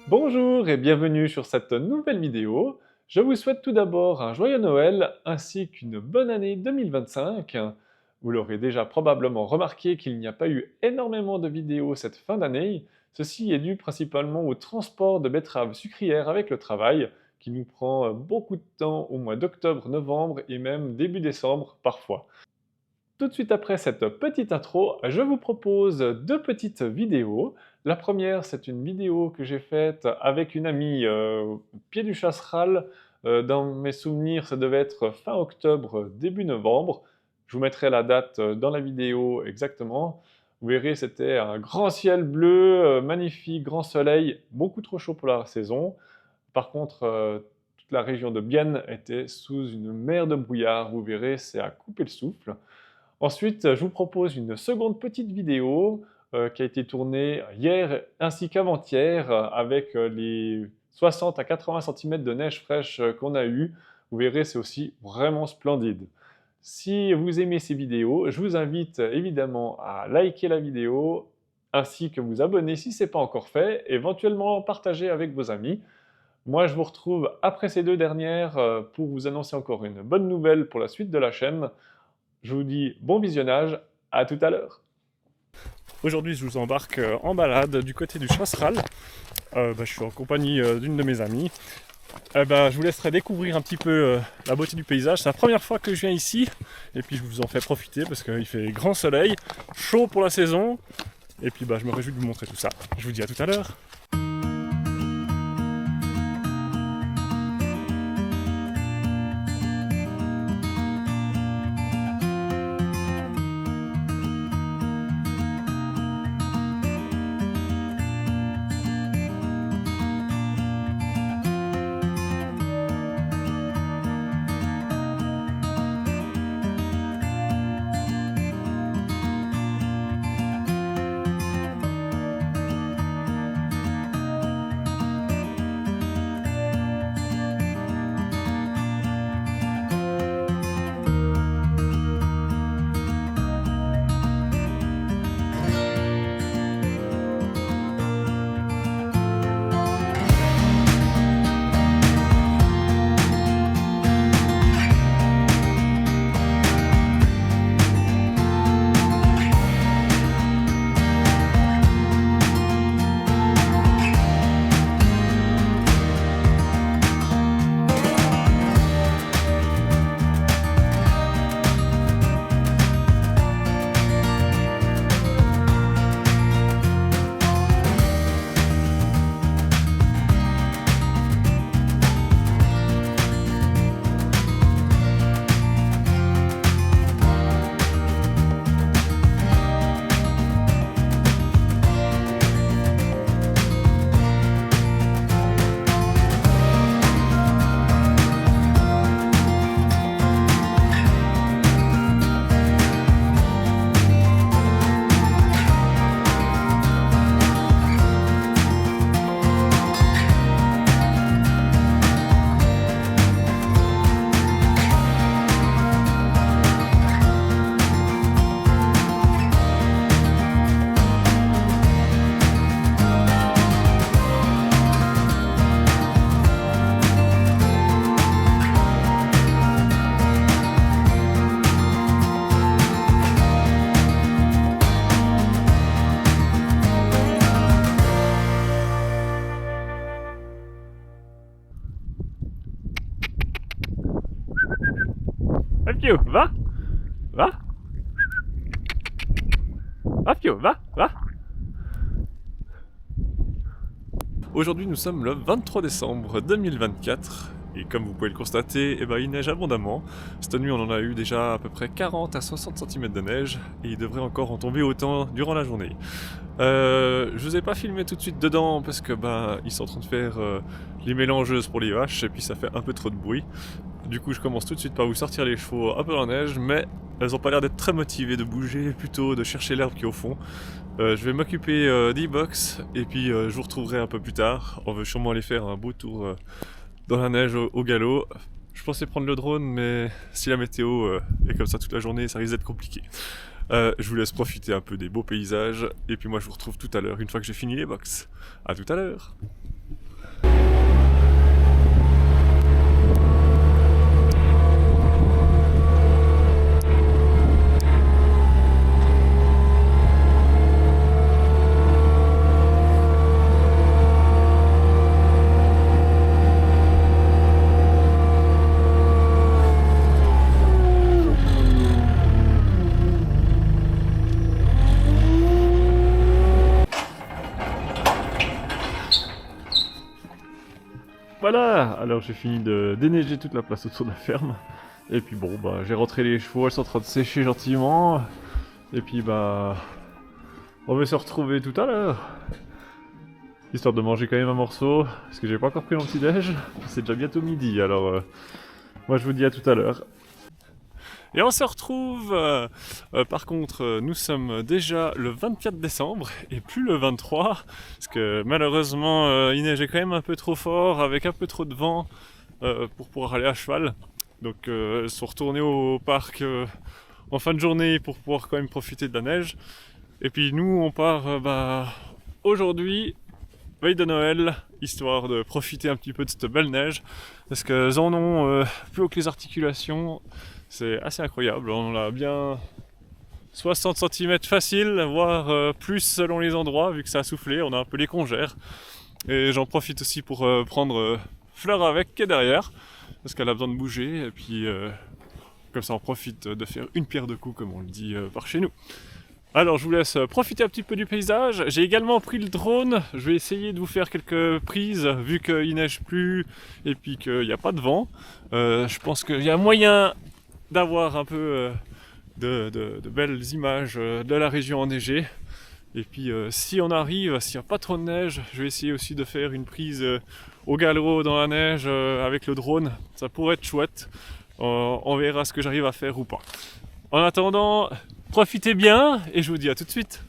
Bonjour et bienvenue sur cette nouvelle vidéo. Je vous souhaite tout d'abord un joyeux Noël ainsi qu'une bonne année 2025. Vous l'aurez déjà probablement remarqué qu'il n'y a pas eu énormément de vidéos cette fin d'année. Ceci est dû principalement au transport de betteraves sucrières avec le travail qui nous prend beaucoup de temps au mois d'octobre, novembre et même début décembre parfois. Tout de suite après cette petite intro, je vous propose deux petites vidéos. La première, c'est une vidéo que j'ai faite avec une amie au pied du Chasseral. Dans mes souvenirs, ça devait être fin octobre, début novembre. Je vous mettrai la date dans la vidéo exactement. Vous verrez, c'était un grand ciel bleu, magnifique, grand soleil, beaucoup trop chaud pour la saison. Par contre, toute la région de Bienne était sous une mer de brouillard. Vous verrez, c'est à couper le souffle. Ensuite, je vous propose une seconde petite vidéo qui a été tournée hier ainsi qu'avant-hier avec les 60 à 80 cm de neige fraîche qu'on a eu. Vous verrez, c'est aussi vraiment splendide. Si vous aimez ces vidéos, je vous invite évidemment à liker la vidéo ainsi que vous abonner si ce n'est pas encore fait, éventuellement partager avec vos amis. Moi, je vous retrouve après ces deux dernières pour vous annoncer encore une bonne nouvelle pour la suite de la chaîne. Je vous dis bon visionnage, à tout à l'heure. Aujourd'hui, je vous embarque en balade du côté du Chasseral. Je suis en compagnie d'une de mes amies. Je vous laisserai découvrir un petit peu la beauté du paysage. C'est la première fois que je viens ici. Et puis je vous en fais profiter parce qu'il fait grand soleil, chaud pour la saison. Et puis je me réjouis de vous montrer tout ça. Je vous dis à tout à l'heure. Fio, va? Va? Va Fio, va? Va? Aujourd'hui nous sommes le 23 décembre 2024 et comme vous pouvez le constater, il neige abondamment. Cette nuit on en a eu déjà à peu près 40 à 60 cm de neige et il devrait encore en tomber autant durant la journée. Je vous ai pas filmé tout de suite dedans parce que ils sont en train de faire les mélangeuses pour les vaches et puis ça fait un peu trop de bruit. Du coup je commence tout de suite par vous sortir les chevaux un peu en neige, mais elles ont pas l'air d'être très motivées de bouger, plutôt de chercher l'herbe qui est au fond. Je vais m'occuper d'e-box et puis je vous retrouverai un peu plus tard. On veut sûrement aller faire un beau tour dans la neige au galop. Je pensais prendre le drone, mais si la météo est comme ça toute la journée, ça risque d'être compliqué. Je vous laisse profiter un peu des beaux paysages et puis moi je vous retrouve tout à l'heure une fois que j'ai fini les box. A tout à l'heure. Voilà, alors j'ai fini de déneiger toute la place autour de la ferme. Et puis bon, bah j'ai rentré les chevaux, elles sont en train de sécher gentiment. Et puis bah... on va se retrouver tout à l'heure. Histoire de manger quand même un morceau, parce que j'ai pas encore pris mon petit déj. C'est déjà bientôt midi, alors moi je vous dis à tout à l'heure. Et on se retrouve, par contre, nous sommes déjà le 24 décembre et plus le 23, parce que malheureusement il neigeait quand même un peu trop fort, avec un peu trop de vent pour pouvoir aller à cheval. Donc ils sont retournés au parc en fin de journée pour pouvoir quand même profiter de la neige. Et puis nous on part aujourd'hui, veille de Noël, histoire de profiter un petit peu de cette belle neige, parce que en ont plus haut que les articulations. C'est assez incroyable, on a bien 60 cm facile, voire plus selon les endroits, vu que ça a soufflé, on a un peu les congères. Et j'en profite aussi pour prendre Fleur avec qui est derrière, parce qu'elle a besoin de bouger, et puis comme ça on profite de faire une pierre deux coups, comme on le dit par chez nous. Alors je vous laisse profiter un petit peu du paysage. J'ai également pris le drone, je vais essayer de vous faire quelques prises, vu qu'il neige plus, et puis qu'il n'y a pas de vent. Je pense qu'il y a moyen d'avoir un peu de belles images de la région enneigée. Et puis si on arrive, s'il n'y a pas trop de neige, je vais essayer aussi de faire une prise au galop dans la neige avec le drone. Ça pourrait être chouette. On verra ce que j'arrive à faire ou pas. En attendant, profitez bien et je vous dis à tout de suite.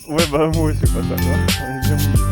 Ouais bah moi c'est pas ça, on est bien mouillé.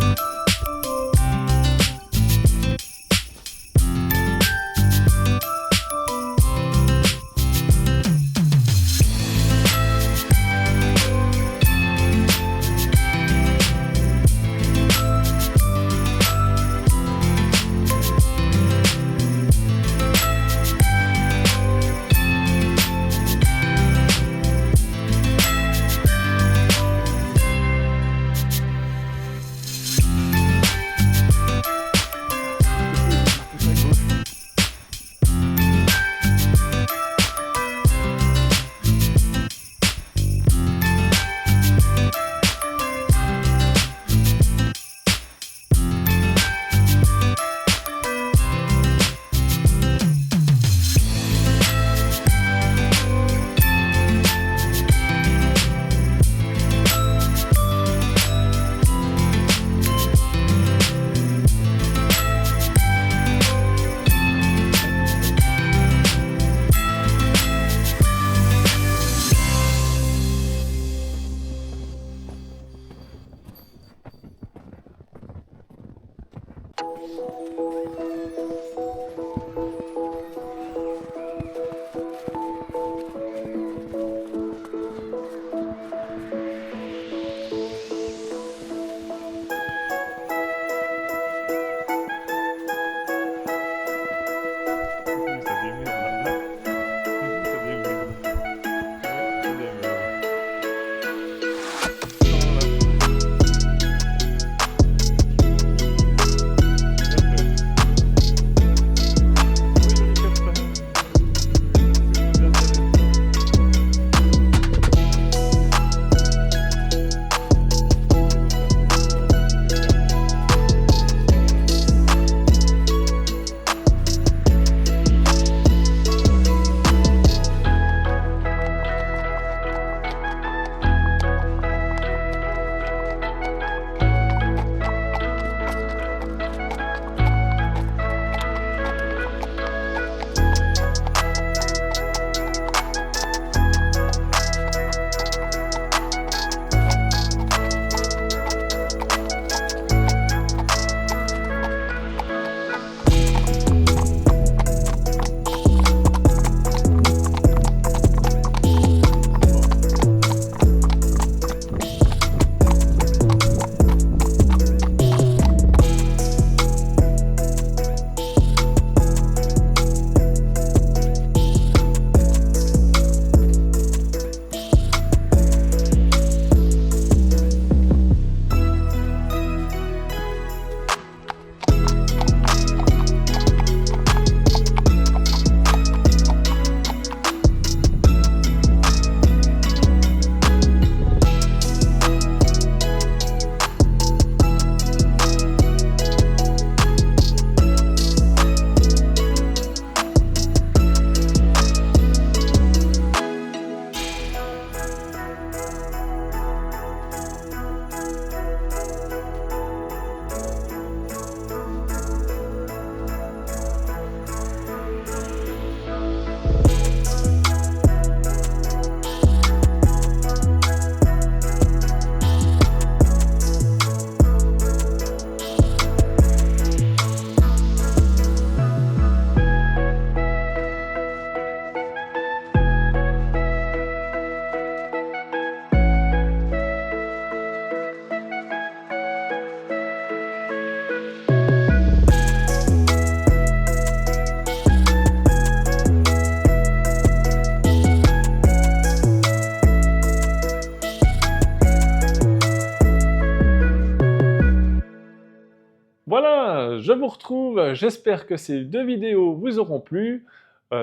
je vous retrouve. J'espère que ces 2 vidéos vous auront plu.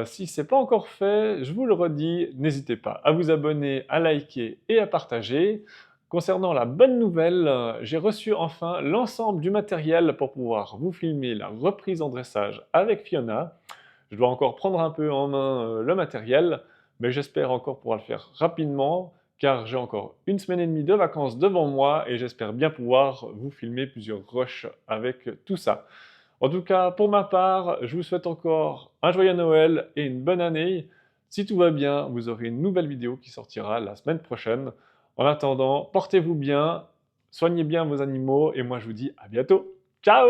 Si ce n'est pas encore fait, je vous le redis, n'hésitez pas à vous abonner, à liker et à partager. Concernant la bonne nouvelle, j'ai reçu enfin l'ensemble du matériel pour pouvoir vous filmer la reprise en dressage avec Fiona. Je dois encore prendre un peu en main le matériel, mais j'espère encore pouvoir le faire rapidement, car j'ai encore une semaine et demie de vacances devant moi et j'espère bien pouvoir vous filmer plusieurs rushs avec tout ça. En tout cas, pour ma part, je vous souhaite encore un joyeux Noël et une bonne année. Si tout va bien, vous aurez une nouvelle vidéo qui sortira la semaine prochaine. En attendant, portez-vous bien, soignez bien vos animaux et moi je vous dis à bientôt. Ciao!